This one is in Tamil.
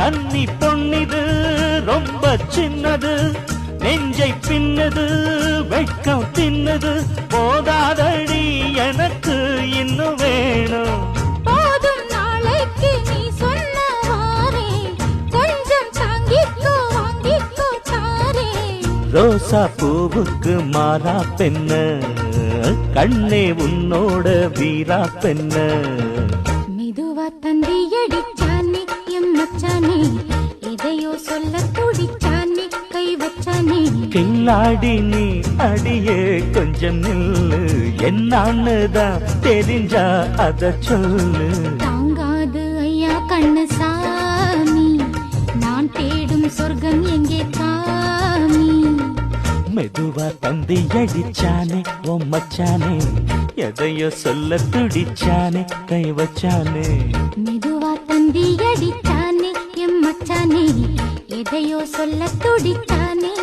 கன்னி பொன்னிது ரொம்ப சின்னது, நெஞ்சை பின்னது வெட்கம் தின்னது, போதாதடி எனக்கு இன்னும் வேணும். போதும் நாளைக்கு நீ சொன்னவாறே, கொஞ்சம் தாங்கிக்கோ வாங்கிக்கோ தாரே. ரோசா பூவுக்கு மாறா பெண்ண, கண்ணே உன்னோட வீரா பெண்ண. மெதுவா தந்தி அடிச்சானே எம் மச்சானே, எதையோ சொல்ல துடிச்சானே கை வச்சானே. கில்லாடி நீ அடியே கொஞ்சம் நில்லு, என்னான்னுதான் தெரிஞ்சா அத சொல்லு. தாங்காது ஐயா கண்ணு சாமி, நான் தேடும் சொர்க்கம் எங்கே காமி. மெதுவா தந்தி அடிச்சானே ஓ மச்சானே, எதையோ சொல்ல துடிச்சானே கை வச்சானே. மெதுவா தந்தி அடிச்சானே எம் மச்சானே, எதையோ சொல்ல துடிச்சானே.